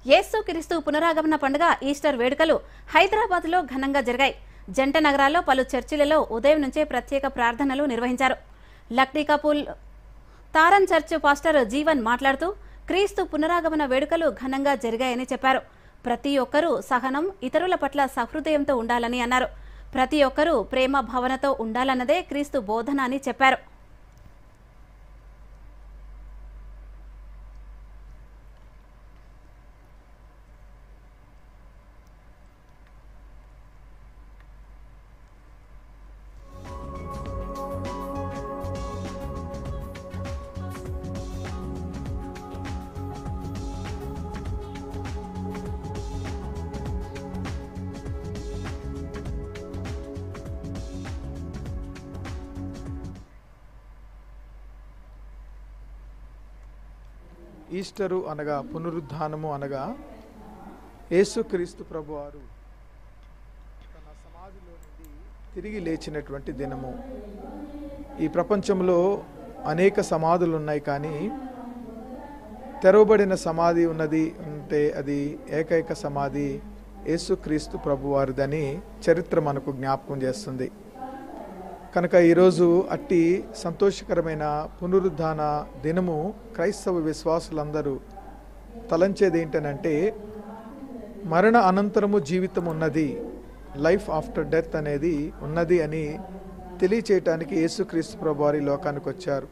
యేసుక్రీస్తు పునరాగమన పండుగ ఈస్టర్ వేడుకలు హైదరాబాద్లో ఘనంగా జరిగాయి. జంట నగరాల్లో పలు చర్చిలలో ఉదయం నుంచే ప్రత్యేక ప్రార్థనలు నిర్వహించారు. లక్డీకాపూల్ తారన్ చర్చ్ పాస్టర్ జీవన్ మాట్లాడుతూ క్రీస్తు పునరాగమన వేడుకలు ఘనంగా జరిగాయని చెప్పారు. ప్రతి ఒక్కరూ సహనం, ఇతరుల పట్ల సహృదయంతో ఉండాలని అన్నారు. ప్రతి ఒక్కరూ ప్రేమ భావనతో ఉండాలన్నదే క్రీస్తు బోధన అని చెప్పారు. ఈస్టరు అనగా పునరుద్ధానము అనగా యేసుక్రీస్తు ప్రభువారు తన సమాధిలో నుండి తిరిగి లేచినటువంటి దినము. ఈ ప్రపంచంలో అనేక సమాధులు ఉన్నాయి, కానీ తెరవబడిన సమాధి ఉన్నది అంటే అది ఏకైక సమాధి యేసుక్రీస్తు ప్రభువారిదని చరిత్ర మనకు జ్ఞాపకం చేస్తుంది. కనుక ఈరోజు అట్టి సంతోషకరమైన పునరుద్ధాన దినము క్రైస్తవ విశ్వాసులందరూ తలంచేది ఏంటనంటే, మరణ అనంతరము జీవితం ఉన్నది, లైఫ్ ఆఫ్టర్ డెత్ అనేది ఉన్నది అని తెలియచేయటానికి యేసుక్రీస్తు ప్రభువారు లోకానికి వచ్చారు.